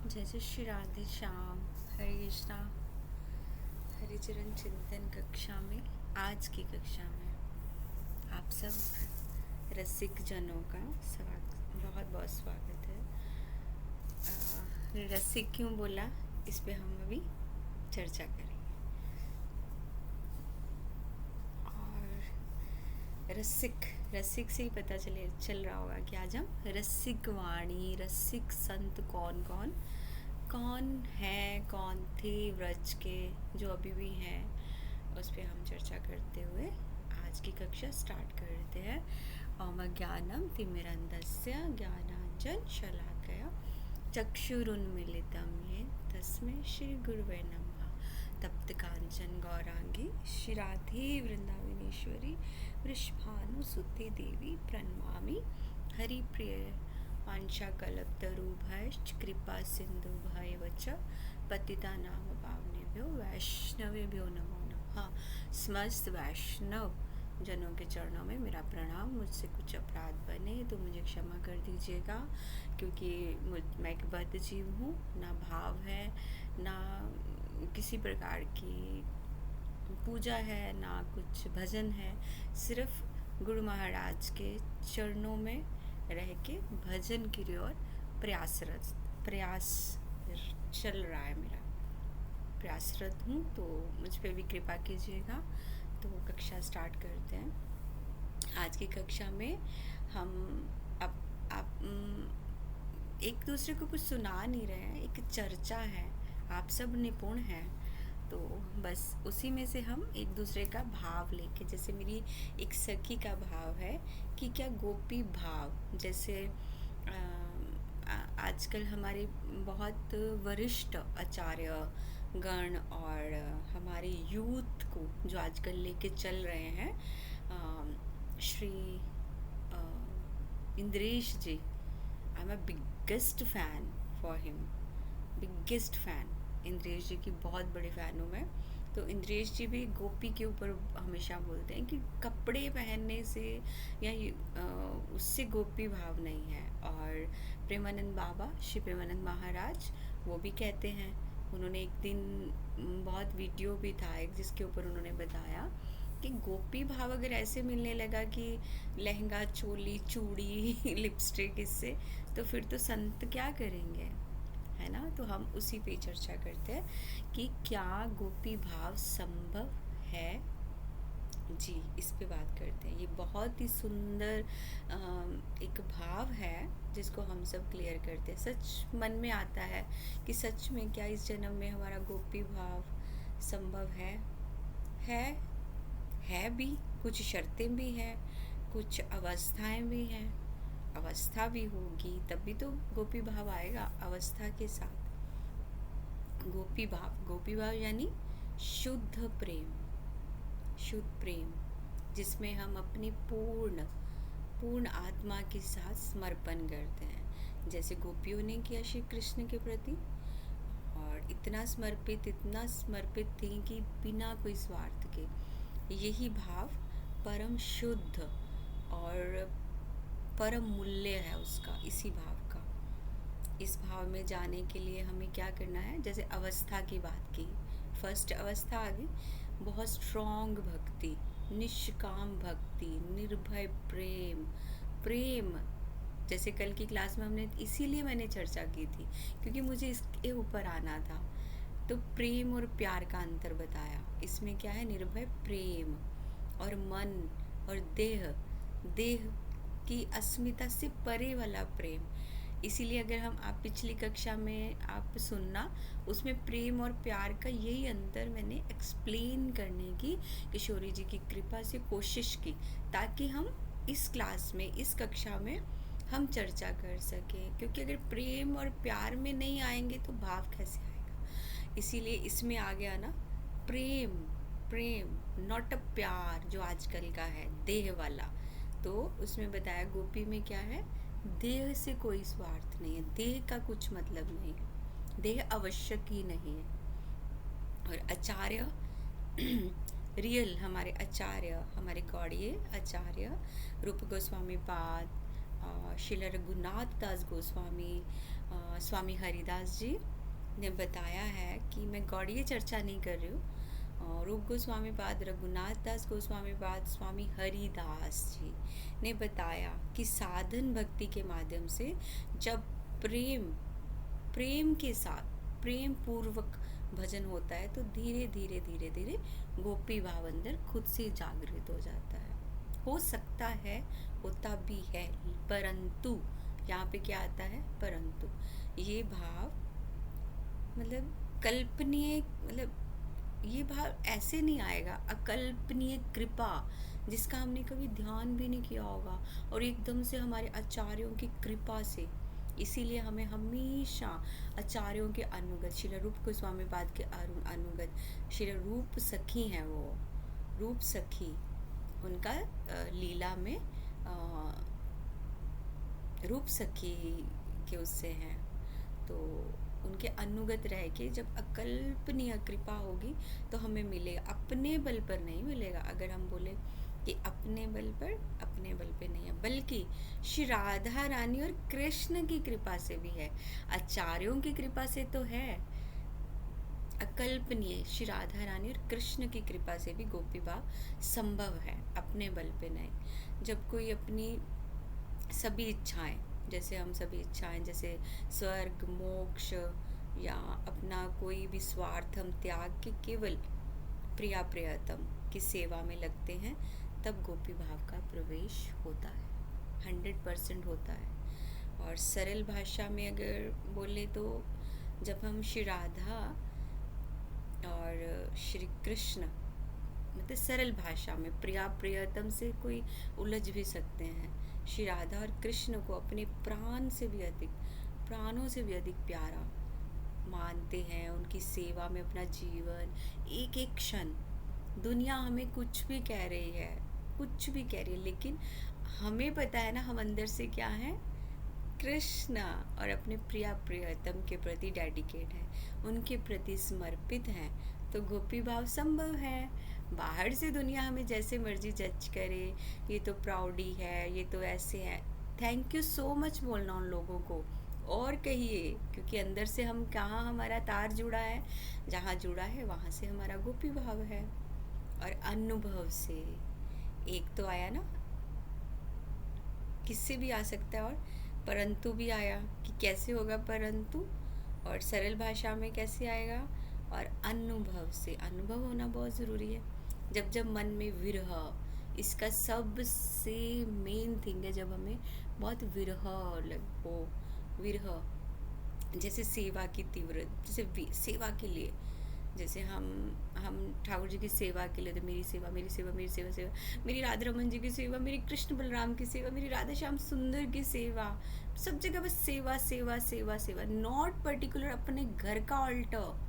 जय जय श्री राधे श्याम। हरे कृष्णा। हरिचरण चिंतन कक्षा में, आज की कक्षा में आप सब रसिक जनों का स्वागत, बहुत बहुत स्वागत है। रसिक क्यों बोला, इस पे हम अभी चर्चा करेंगे। और रसिक रसिक से ही पता चल रहा होगा कि आज हम रसिक वाणी, रसिक संत कौन कौन कौन है, कौन थे व्रज के, जो अभी भी हैं, उस पर हम चर्चा करते हुए आज की कक्षा स्टार्ट करते हैं। ओम ज्ञानम तिमिरन्धस्य ज्ञानांजन शलाकया चक्षुरुन्मीलितं येन तस्मै श्री गुरुवे नमः। तप्त कांचन गौरांगी श्रीराधे वृंदावनेश्वरी वृषभानुसुते देवी प्रणमामि हरिप्रिय वाञ्छाकल्पतरुभ्यश्च कृपा सिन्धुभ्यैव च पतितानां पावनेभ्यो वैष्णवेभ्यो नमो नमः। समस्त वैष्णव जनों के चरणों में मेरा प्रणाम। मुझसे कुछ अपराध बने तो मुझे क्षमा कर दीजिएगा, क्योंकि मैं एक बद्ध जीव हूँ। ना भाव है, ना किसी प्रकार की पूजा है, ना कुछ भजन है। सिर्फ गुरु महाराज के चरणों में रह के भजन की ओर प्रयास चल रहा है मेरा। प्रयासरत हूँ, तो मुझ पे भी कृपा कीजिएगा। तो कक्षा स्टार्ट करते हैं। आज की कक्षा में हम आप एक दूसरे को कुछ सुना नहीं रहे हैं, एक चर्चा है। आप सब निपुण हैं, तो बस उसी में से हम एक दूसरे का भाव लेके, जैसे मेरी एक सखी का भाव है कि क्या गोपी भाव, जैसे आजकल हमारे बहुत वरिष्ठ आचार्य गण और हमारे यूथ को जो आजकल लेके चल रहे हैं, Shri Indresh ji, I am a biggest fan for him, biggest fan. Indresh ji की बहुत बड़ी फ़ैन हूँ मैं। तो इंद्रेश जी भी गोपी के ऊपर हमेशा बोलते हैं कि कपड़े पहनने से या उससे गोपी भाव नहीं है। और प्रेमानंद बाबा, श्री प्रेमानंद महाराज, वो भी कहते हैं। उन्होंने एक दिन बहुत वीडियो भी था एक, जिसके ऊपर उन्होंने बताया कि गोपी भाव अगर ऐसे मिलने लगा कि लहंगा, चोली, चूड़ी, लिपस्टिक, इससे तो फिर तो संत क्या करेंगे, है ना। तो हम उसी पे चर्चा करते हैं कि क्या गोपी भाव संभव है जी। इस पे बात करते हैं। ये बहुत ही सुंदर एक भाव है जिसको हम सब क्लियर करते हैं। सच मन में आता है कि सच में क्या इस जन्म में हमारा गोपी भाव संभव है भी। कुछ शर्तें भी हैं, कुछ अवस्थाएं भी हैं। अवस्था भी होगी तभी तो गोपी भाव आएगा, अवस्था के साथ। गोपी भाव यानी शुद्ध प्रेम, शुद्ध प्रेम, जिसमें हम अपनी पूर्ण आत्मा के साथ समर्पण करते हैं, जैसे गोपियों ने किया श्री कृष्ण के प्रति। और इतना समर्पित थी कि बिना कोई स्वार्थ के। यही भाव परम शुद्ध और परम मूल्य है उसका, इसी भाव का। इस भाव में जाने के लिए हमें क्या करना है, जैसे अवस्था की बात की, फर्स्ट अवस्था आ गई, बहुत स्ट्रॉन्ग भक्ति, निष्काम भक्ति, निर्भय प्रेम। जैसे कल की क्लास में हमने, इसीलिए मैंने चर्चा की थी क्योंकि मुझे इसके ऊपर आना था। तो प्रेम और प्यार का अंतर बताया। इसमें क्या है, निर्भय प्रेम, और मन और देह की अस्मिता से परे वाला प्रेम। इसीलिए अगर आप पिछली कक्षा में आप सुनना, उसमें प्रेम और प्यार का यही अंतर मैंने एक्सप्लेन करने की किशोरी जी की कृपा से कोशिश की, ताकि हम इस क्लास में, इस कक्षा में हम चर्चा कर सकें। क्योंकि अगर प्रेम और प्यार में नहीं आएंगे तो भाव कैसे आएगा। इसीलिए इसमें आ गया ना, प्रेम, नॉट अ प्यार जो आजकल का है, देह वाला। तो उसमें बताया गोपी में क्या है, देह से कोई स्वार्थ नहीं है, देह का कुछ मतलब नहीं है, देह आवश्यक ही नहीं है। और आचार्य रियल हमारे आचार्य, हमारे गौड़िए आचार्य रूप गोस्वामी पाद, श्रील रघुनाथ दास गोस्वामी, स्वामी हरिदास जी ने बताया है कि मैं गौड़ीय चर्चा नहीं कर रही हूँ, रूप गोस्वामी पाद, रघुनाथ दास गोस्वामी पाद, स्वामी हरिदास जी ने बताया कि साधन भक्ति के माध्यम से जब प्रेम के साथ प्रेम पूर्वक भजन होता है तो धीरे धीरे धीरे धीरे गोपी भाव अंदर खुद से जागृत हो जाता है। हो सकता है, होता भी है, परंतु यहाँ पे क्या आता है, परंतु ये भाव मतलब कल्पनीय, मतलब ये भाव ऐसे नहीं आएगा, अकल्पनीय कृपा जिसका हमने कभी ध्यान भी नहीं किया होगा और एकदम से हमारे आचार्यों की कृपा से। इसीलिए हमें हमेशा आचार्यों के अनुगत, श्री रूप गोस्वामी पाद के अनुगत, श्री रूप सखी हैं वो, रूप सखी उनका लीला में रूप सखी के उससे हैं, तो उनके अनुगत रह के जब अकल्पनीय कृपा होगी तो हमें मिलेगा। अपने बल पर नहीं मिलेगा। अगर हम बोले कि अपने बल पे नहीं है, बल्कि श्री राधा रानी और कृष्ण की कृपा से भी है, आचार्यों की कृपा से तो है, अकल्पनीय श्री राधा रानी और कृष्ण की कृपा से भी गोपी भाव संभव है, अपने बल पे नहीं। जब कोई अपनी सभी इच्छाएं, जैसे हम सभी इच्छाएं, जैसे स्वर्ग, मोक्ष या अपना कोई भी स्वार्थ हम त्याग के केवल प्रिया प्रियतम की सेवा में लगते हैं, तब गोपी भाव का प्रवेश होता है, 100% होता है। और सरल भाषा में अगर बोले तो जब हम श्री राधा और श्री कृष्ण, मतलब सरल भाषा में प्रिया प्रियतम से कोई उलझ भी सकते हैं, श्री राधा और कृष्ण को अपने प्राणों से भी अधिक प्यारा मानते हैं, उनकी सेवा में अपना जीवन, एक एक क्षण। दुनिया हमें कुछ भी कह रही है, लेकिन हमें पता है ना हम अंदर से क्या है, कृष्ण और अपने प्रिया प्रियतम के प्रति डेडिकेट हैं, उनके प्रति समर्पित हैं, तो गोपी भाव संभव है। बाहर से दुनिया हमें जैसे मर्जी जज करे, ये तो प्राउडी है, ये तो ऐसे है, थैंक यू सो मच बोलना उन लोगों को और कहिए, क्योंकि अंदर से हम कहाँ, हमारा तार जुड़ा है, जहाँ जुड़ा है वहाँ से हमारा गोपी भाव है। और अनुभव से एक तो आया ना, किससे भी आ सकता है, और परंतु भी आया कि कैसे होगा परंतु, और सरल भाषा में कैसे आएगा, और अनुभव से, अनुभव होना बहुत ज़रूरी है। जब मन में विरह, इसका सबसे मेन थिंग है, जब हमें बहुत विरह हो, विरह जैसे सेवा की तीव्रता, जैसे सेवा के लिए, जैसे हम ठाकुर जी की सेवा के लिए, तो मेरी सेवा, मेरी राधा रमन जी की सेवा, मेरी कृष्ण बलराम की सेवा, मेरी राधा श्याम सुंदर की सेवा, सब जगह बस सेवा सेवा सेवा सेवा, नॉट पर्टिकुलर अपने घर का ऑल्टर।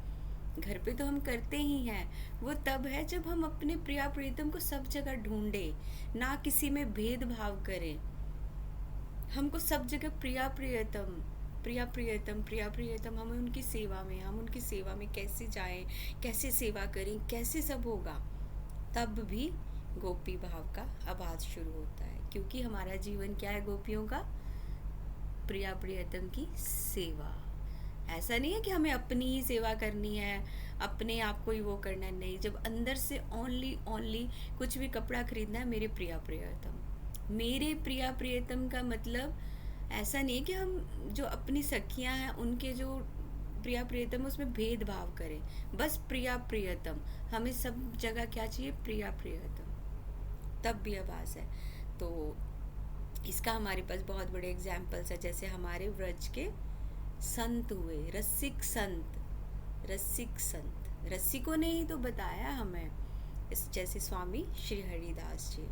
घर पे तो हम करते ही हैं, वो तब है जब हम अपने प्रिया प्रियतम को सब जगह ढूंढे, ना किसी में भेदभाव करें। हमको सब जगह प्रिया प्रियतम, हम उनकी सेवा में कैसे जाएं, कैसे सेवा करें, कैसे सब होगा, तब भी गोपी भाव का आवाज शुरू होता है, क्योंकि हमारा जीवन क्या है, गोपियों का प्रिया प्रियतम की सेवा। ऐसा नहीं है कि हमें अपनी ही सेवा करनी है, अपने आप को ही वो करना है, नहीं। जब अंदर से ओनली कुछ भी कपड़ा खरीदना है, मेरे प्रिया प्रियतम का मतलब ऐसा नहीं है कि हम जो अपनी सखियां हैं उनके जो प्रिया प्रियतम उसमें भेदभाव करें, बस प्रिया प्रियतम, हमें सब जगह क्या चाहिए, प्रिया प्रियतम, तब भी आवाज़ है। तो इसका हमारे पास बहुत बड़े एग्जाम्पल्स है, जैसे हमारे व्रज के संत हुए, रसिक संत, रसिकों ने ही तो बताया हमें, जैसे स्वामी श्री हरिदास जी,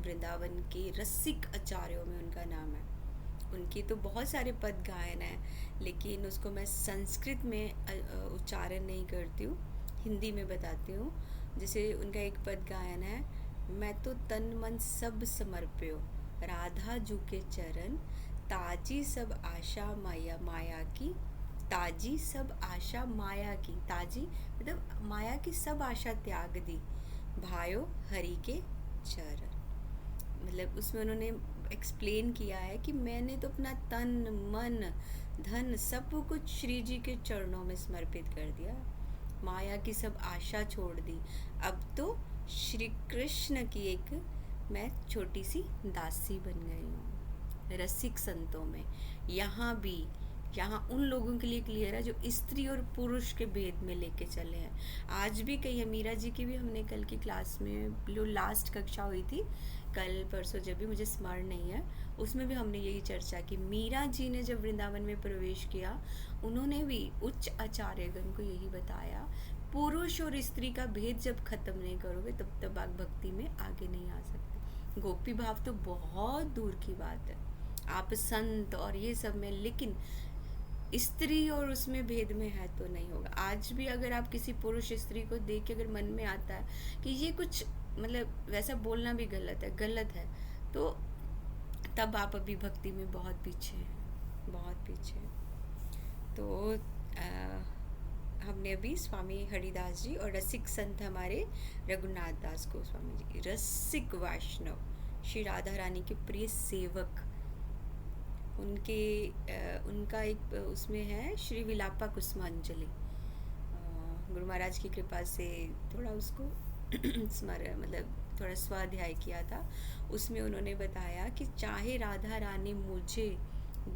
वृंदावन के रसिक आचार्यों में उनका नाम है। उनकी तो बहुत सारे पद गायन है, लेकिन उसको मैं संस्कृत में उच्चारण नहीं करती हूँ, हिंदी में बताती हूँ। जैसे उनका एक पद गायन है, मैं तो तन मन सब समर्प्यो राधा जू के चरण, ताजी सब आशा माया की, ताजी सब आशा माया की, ताजी मतलब माया की सब आशा त्याग दी, भायो हरि के चरण। मतलब उसमें उन्होंने एक्सप्लेन किया है कि मैंने तो अपना तन मन धन सब कुछ श्री जी के चरणों में समर्पित कर दिया, माया की सब आशा छोड़ दी, अब तो श्री कृष्ण की एक मैं छोटी सी दासी बन गई हूँ। रसिक संतों में यहाँ उन लोगों के लिए क्लियर है जो स्त्री और पुरुष के भेद में लेके चले हैं। आज भी कही है, मीरा जी की भी हमने कल की क्लास में जो लास्ट कक्षा हुई थी, कल परसों जब भी, मुझे स्मरण नहीं है, उसमें भी हमने यही चर्चा की। मीरा जी ने जब वृंदावन में प्रवेश किया, उन्होंने भी उच्च आचार्यगण को यही बताया, पुरुष और स्त्री का भेद जब खत्म नहीं करोगे तब तक आप भक्ति में आगे नहीं आ सकते। गोपी भाव तो बहुत दूर की बात है, आप संत और ये सब में, लेकिन स्त्री और उसमें भेद में है तो नहीं होगा। आज भी अगर आप किसी पुरुष स्त्री को देख के अगर मन में आता है कि ये कुछ मतलब वैसा बोलना भी गलत है, तो तब आप अभी भक्ति में बहुत पीछे हैं, बहुत पीछे हैं। तो हमने अभी स्वामी हरिदास जी और रसिक संत हमारे रघुनाथ दास गोस्वामी जी, रसिक वैष्णव, श्री राधा रानी के प्रिय सेवक, उनका एक उसमें है श्री विलापा कुसुमांजलि। गुरु महाराज की कृपा से थोड़ा उसको मतलब थोड़ा स्वाध्याय किया था। उसमें उन्होंने बताया कि चाहे राधा रानी मुझे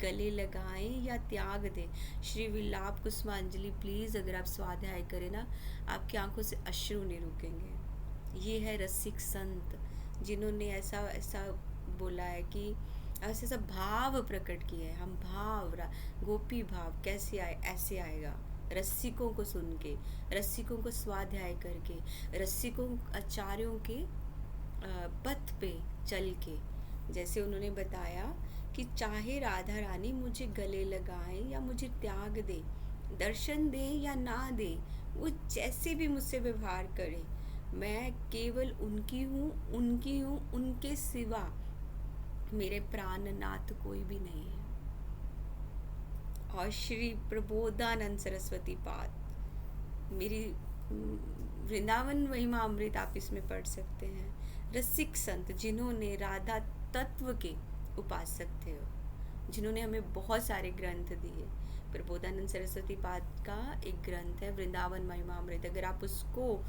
गले लगाएं या त्याग दें, श्री विलाप कुसुमांजलि प्लीज़ अगर आप स्वाध्याय करें ना, आपकी आंखों से अश्रु नहीं रुकेंगे। ये है रसिक संत जिन्होंने ऐसा बोला है कि ऐसा भाव प्रकट किए हैं। हम गोपी भाव कैसे आए, ऐसे आएगा रसिकों को सुन के, रसिकों को स्वाध्याय करके, रसिकों आचार्यों के पथ पे चल के। जैसे उन्होंने बताया कि चाहे राधा रानी मुझे गले लगाएं या मुझे त्याग दे, दर्शन दे या ना दे, वो जैसे भी मुझसे व्यवहार करे, मैं केवल उनकी हूँ, उनके सिवा मेरे प्राणनाथ कोई भी नहीं है। और श्री प्रबोधानंद सरस्वती पाद, मेरी वृंदावन महिमा अमृत आप इसमें पढ़ सकते हैं। रसिक संत जिन्होंने राधा तत्व के उपासक थे, जिन्होंने हमें बहुत सारे ग्रंथ दिए। प्रबोधानंद सरस्वती पाद का एक ग्रंथ है वृंदावन महिमा अमृत, अगर आप उसको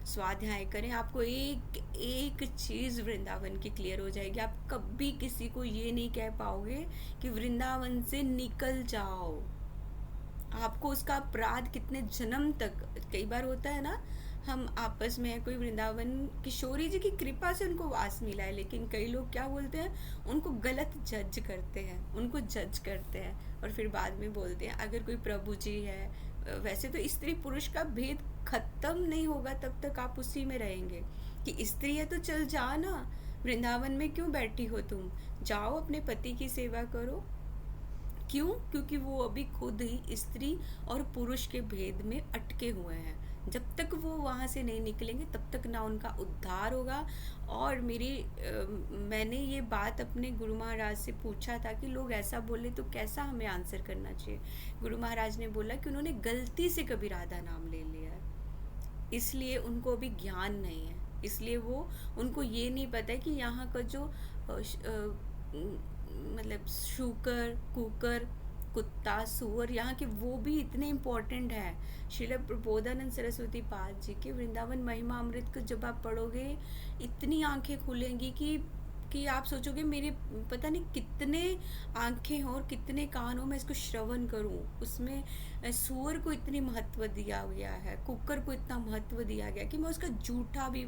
स्वाध्याय करें, आपको एक चीज़ वृंदावन की क्लियर हो जाएगी। आप कभी किसी को ये नहीं कह पाओगे कि वृंदावन से निकल जाओ। आपको उसका अपराध कितने जन्म तक, कई बार होता है ना, हम आपस में कोई वृंदावन, किशोरी जी की कृपा से उनको वास मिला है, लेकिन कई लोग क्या बोलते हैं, उनको गलत जज करते हैं और फिर बाद में बोलते हैं अगर कोई प्रभु जी है। वैसे तो स्त्री पुरुष का भेद खत्म नहीं होगा तब तक आप उसी में रहेंगे कि स्त्री है तो चल जा ना, वृंदावन में क्यों बैठी हो तुम, जाओ अपने पति की सेवा करो। क्यों? क्योंकि वो अभी खुद ही स्त्री और पुरुष के भेद में अटके हुए हैं। जब तक वो वहाँ से नहीं निकलेंगे तब तक ना उनका उद्धार होगा। और मैंने ये बात अपने गुरु महाराज से पूछा था कि लोग ऐसा बोले तो कैसा हमें आंसर करना चाहिए। गुरु महाराज ने बोला कि उन्होंने गलती से कभी राधा नाम ले लिया है, इसलिए उनको अभी ज्ञान नहीं है, इसलिए उनको ये नहीं पता है कि यहाँ का जो मतलब शूकर, कुकर, कुत्ता, सुअर, यहाँ के वो भी इतने इम्पोर्टेंट है। श्रील प्रबोधानंद सरस्वती पाद जी के वृंदावन महिमा अमृत को जब आप पढ़ोगे, इतनी आंखें खुलेंगी कि आप सोचोगे मेरे पता नहीं कितने आंखें हों और कितने कान हो, मैं इसको श्रवण करूं। उसमें सुअर को इतनी महत्व दिया गया है, कुकर को इतना महत्व दिया गया कि मैं उसका जूठा भी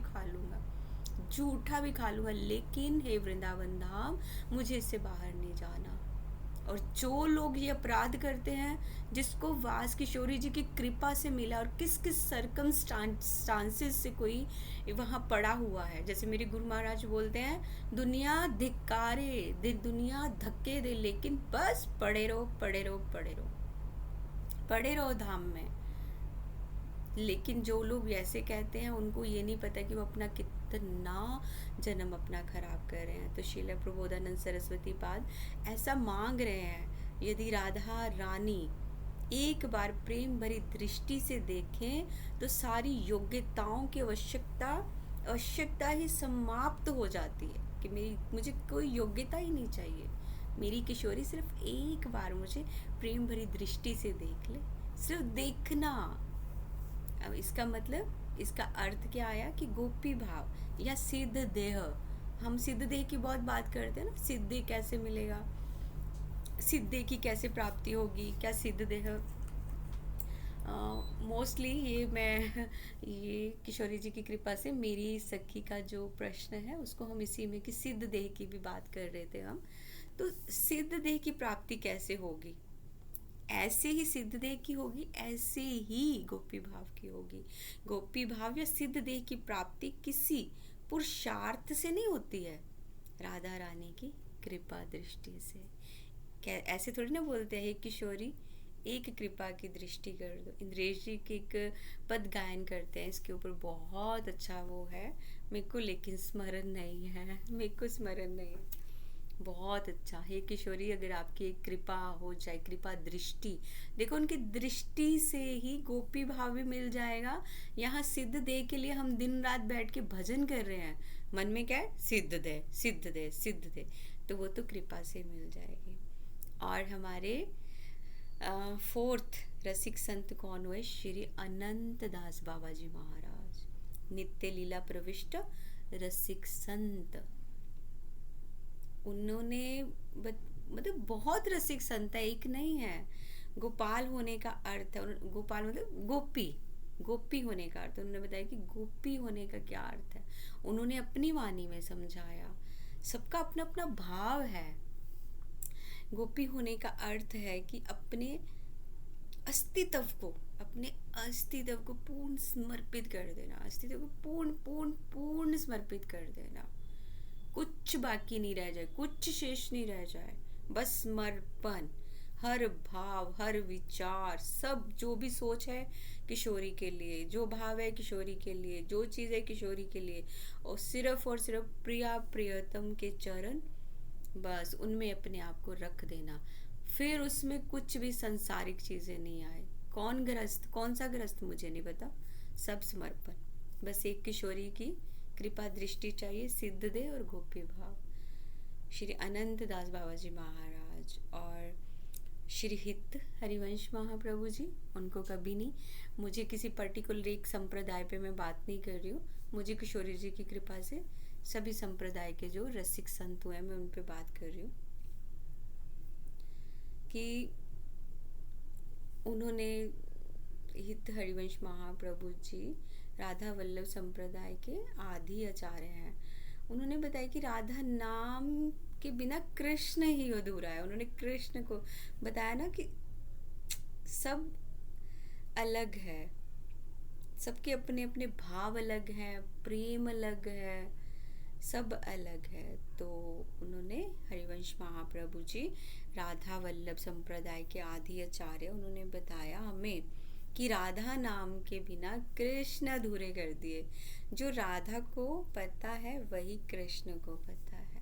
खा लूँगा, लेकिन हे वृंदावन धाम, मुझे इससे बाहर नहीं जाना। और जो लोग ये अपराध करते हैं, जिसको वास किशोरी जी की कृपा से मिला और किस किस सर्कमस्टांसेस से कोई वहाँ पड़ा हुआ है, जैसे मेरे गुरु महाराज बोलते हैं, दुनिया धिक्कारे दे, दुनिया धक्के दे, लेकिन बस पड़े रहो धाम में। लेकिन जो लोग ऐसे कहते हैं, उनको ये नहीं पता कि वो अपना कितना जन्म अपना खराब कर रहे हैं। तो श्रील प्रबोधानंद सरस्वती पाद ऐसा मांग रहे हैं, यदि राधा रानी एक बार प्रेम भरी दृष्टि से देखें तो सारी योग्यताओं की आवश्यकता ही समाप्त हो जाती है। कि मुझे कोई योग्यता ही नहीं चाहिए, मेरी किशोरी सिर्फ एक बार मुझे प्रेम भरी दृष्टि से देख ले, सिर्फ देखना। अब इसका मतलब, इसका अर्थ क्या आया कि गोपी भाव या सिद्ध देह, हम सिद्ध देह की बहुत बात करते हैं ना, सिद्ध देह कैसे मिलेगा, सिद्ध देह की कैसे प्राप्ति होगी, क्या सिद्ध देह। मोस्टली ये मैं ये किशोरी जी की कृपा से मेरी सखी का जो प्रश्न है उसको हम इसी में कि सिद्ध देह की भी बात कर रहे थे हम। तो सिद्ध देह की प्राप्ति कैसे होगी, ऐसे ही सिद्ध देह की होगी, ऐसे ही गोपी भाव की होगी। गोपी भाव या सिद्ध देह की प्राप्ति किसी पुरुषार्थ से नहीं होती है, राधा रानी की कृपा दृष्टि से। ऐसे थोड़ी ना बोलते हैं किशोरी एक कृपा की दृष्टि कर दो। इंद्रेश जी के एक पद गायन करते हैं इसके ऊपर, बहुत अच्छा वो है, मेरे को लेकिन स्मरण नहीं है, मेरे को स्मरण नहीं है। बहुत अच्छा है किशोरी, अगर आपकी एक कृपा हो जाए, कृपा दृष्टि, देखो उनकी दृष्टि से ही गोपी भाव भी मिल जाएगा। यहाँ सिद्ध दे के लिए हम दिन रात बैठ के भजन कर रहे हैं, मन में क्या है, सिद्ध दे सिद्ध दे सिद्ध दे, तो वो तो कृपा से मिल जाएगी। और हमारे फोर्थ रसिक संत कौन हुए, श्री अनंत दास बाबा जी महाराज, नित्य लीला प्रविष्ट रसिक संत। उन्होंने मतलब बहुत रसिक संत है, एक नहीं है। गोपाल होने का अर्थ है, गोपाल मतलब गोपी, गोपी होने का अर्थ उन्होंने बताया कि गोपी होने का क्या अर्थ है, उन्होंने अपनी वाणी में समझाया। सबका अपना अपना भाव है। गोपी होने का अर्थ है कि अपने अस्तित्व को पूर्ण समर्पित कर देना, अस्तित्व को पूर्ण पूर्ण पूर्ण समर्पित कर देना, कुछ बाकी नहीं रह जाए, कुछ शेष नहीं रह जाए, बस समर्पण। हर भाव, हर विचार, सब जो भी सोच है किशोरी के लिए, जो भाव है किशोरी के लिए, जो चीज़ है किशोरी के लिए, और सिर्फ प्रिया प्रियतम के चरण, बस उनमें अपने आप को रख देना। फिर उसमें कुछ भी सांसारिक चीज़ें नहीं आए। कौन सा ग्रस्त मुझे नहीं पता, सब समर्पण। बस एक किशोरी की कृपा दृष्टि चाहिए, सिद्ध दे और गोपी भाव। श्री अनंत दास बाबा जी महाराज और श्री हित हरिवंश महाप्रभु जी, उनको कभी नहीं, मुझे किसी पर्टिकुलर एक संप्रदाय पे मैं बात नहीं कर रही हूँ, मुझे किशोरी जी की कृपा से सभी संप्रदाय के जो रसिक संत हुए मैं उन पे बात कर रही हूँ कि उन्होंने, हित हरिवंश महाप्रभु जी राधा वल्लभ संप्रदाय के आदि आचार्य हैं। उन्होंने बताया कि राधा नाम के बिना कृष्ण ही अधूरा है। उन्होंने कृष्ण को बताया ना कि सब अलग है, सबके अपने अपने भाव अलग हैं, प्रेम अलग है, सब अलग है। तो उन्होंने हरिवंश महाप्रभु जी राधा वल्लभ संप्रदाय के आदि आचार्य, उन्होंने बताया हमें कि राधा नाम के बिना कृष्ण अधूरे कर दिए। जो राधा को पता है वही कृष्ण को पता है।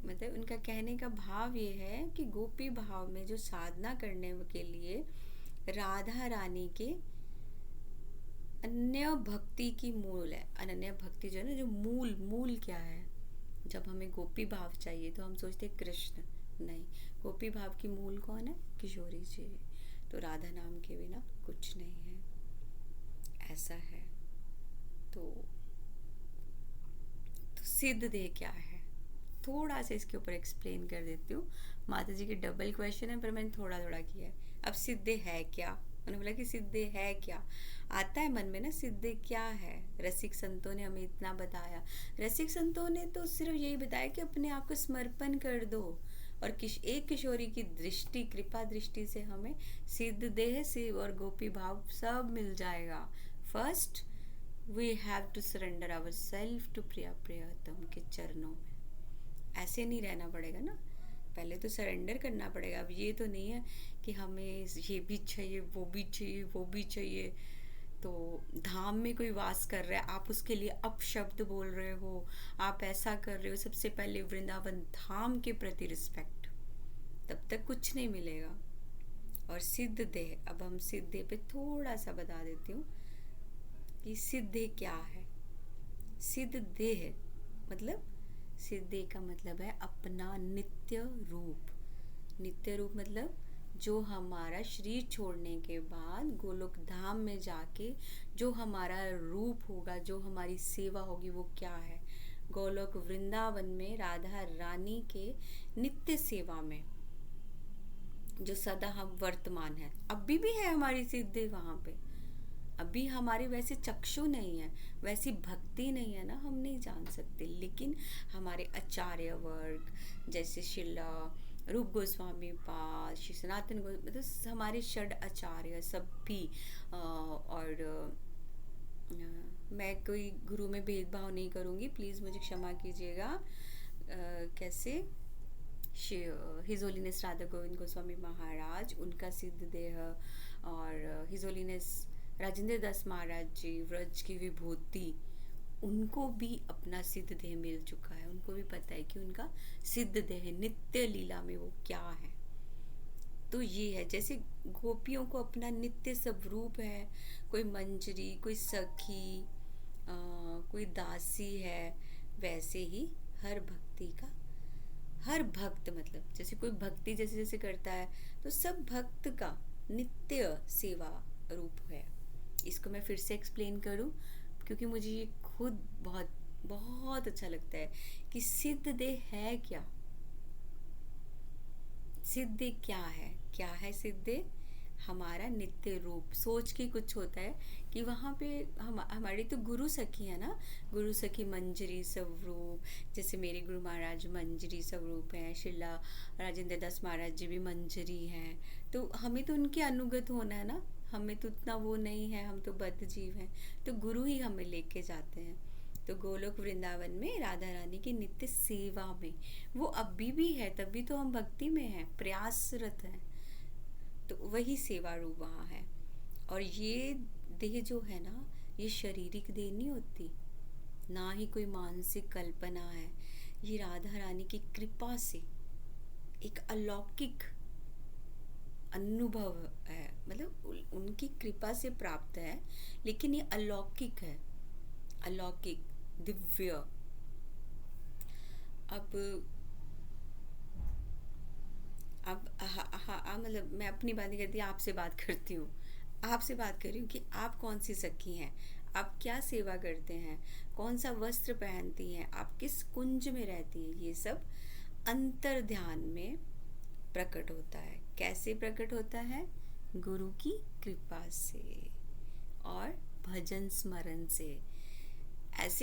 मतलब उनका कहने का भाव ये है कि गोपी भाव में जो साधना करने के लिए राधा रानी के अन्य भक्ति की मूल है, अनन्य भक्ति जो है ना, जो मूल क्या है। जब हमें गोपी भाव चाहिए तो हम सोचते कृष्ण, नहीं, गोपी भाव की मूल कौन है, किशोरी जी। तो राधा नाम के बिना कुछ नहीं है, ऐसा है। तो सिद्ध देह क्या है, थोड़ा सा इसके ऊपर एक्सप्लेन कर देती हूँ। माता जी के डबल क्वेश्चन है पर मैंने थोड़ा किया है। अब सिद्ध है क्या, उन्होंने बोला कि सिद्ध है क्या, आता है मन में ना, सिद्ध क्या है। रसिक संतों ने हमें इतना बताया, रसिक संतों ने तो सिर्फ यही बताया कि अपने आप को समर्पण कर दो, और एक किशोरी की दृष्टि, कृपा दृष्टि से हमें सिद्ध देह शिव और गोपी भाव सब मिल जाएगा। First we have to surrender our self to प्रिया प्रियतम के चरणों में। ऐसे नहीं रहना पड़ेगा ना, पहले तो सरेंडर करना पड़ेगा। अब ये तो नहीं है कि हमें ये भी चाहिए, वो भी चाहिए, वो भी चाहिए। तो धाम में कोई वास कर रहा है, आप उसके लिए अपशब्द बोल रहे हो, आप ऐसा कर रहे हो। सबसे पहले वृंदावन धाम के प्रति रिस्पेक्ट, तब तक कुछ नहीं मिलेगा। और सिद्ध देह, अब हम सिद्ध देह पे थोड़ा सा बता देती हूँ कि सिद्ध देह क्या है। सिद्ध देह मतलब सिद्धे का मतलब है अपना नित्य रूप। नित्य रूप मतलब जो हमारा शरीर छोड़ने के बाद गोलोक धाम में जाके जो हमारा रूप होगा, जो हमारी सेवा होगी, वो क्या है? गोलोक वृंदावन में राधा रानी के नित्य सेवा में जो सदा हम वर्तमान है, अभी भी है हमारी सिद्धि वहाँ पे। अभी हमारे वैसे चक्षु नहीं है, वैसी भक्ति नहीं है ना, हम नहीं जान सकते। लेकिन हमारे आचार्य वर्ग जैसे शिला रूप गोस्वामी पाद, श्री सनातन मतलब हमारे षड आचार्य सब भी और मैं कोई गुरु में भेदभाव नहीं करूँगी, प्लीज़ मुझे क्षमा कीजिएगा। कैसे हिज होलीनेस राधा गोविंद गोस्वामी महाराज, उनका सिद्ध देह, और हिज होलीनेस राजेंद्र दास महाराज जी व्रज की विभूति, उनको भी अपना सिद्ध देह मिल चुका है। उनको भी पता है कि उनका सिद्ध देह नित्य लीला में वो क्या है। तो ये है, जैसे गोपियों को अपना नित्य स्वरूप है, कोई मंजरी, कोई सखी, कोई दासी है, वैसे ही हर भक्ति का, हर भक्त मतलब जैसे कोई भक्ति जैसे जैसे करता है तो सब भक्त का नित्य सेवा रूप है। इसको मैं फिर से एक्सप्लेन करूं क्योंकि मुझे ये खुद बहुत बहुत अच्छा लगता है कि सिद्ध देह है क्या। सिद्ध देह क्या है सिद्ध देह? हमारा नित्य रूप। सोच के कुछ होता है कि वहाँ पे हमारी तो गुरु सखी है ना, गुरु सखी मंजरी स्वरूप, जैसे मेरे गुरु महाराज मंजरी स्वरूप हैं, शिला राजेंद्र दास महाराज जी भी मंजरी हैं। तो हमें तो उनके अनुगत होना है ना, हमें तो उतना वो नहीं है, हम तो बद्ध जीव हैं, तो गुरु ही हमें लेके जाते हैं। तो गोलोक वृंदावन में राधा रानी की नित्य सेवा में वो अभी भी है, तभी तो हम भक्ति में हैं, प्रयासरत हैं। तो वही सेवा रूप वहाँ है। और ये देह जो है ना, ये शारीरिक देह नहीं होती, ना ही कोई मानसिक कल्पना है। ये राधा रानी की कृपा से एक अलौकिक अनुभव है, मतलब उनकी कृपा से प्राप्त है, लेकिन ये अलौकिक है, अलौकिक दिव्य। अब मतलब मैं अपनी बात नहीं करती, आपसे बात करती हूँ, आपसे बात कर रही हूँ कि आप कौन सी सखी हैं, आप क्या सेवा करते हैं, कौन सा वस्त्र पहनती हैं, आप किस कुंज में रहती हैं। ये सब अंतर ध्यान में प्रकट होता है। कैसे प्रकट होता है? गुरु की कृपा से और भजन स्मरण से। ऐसे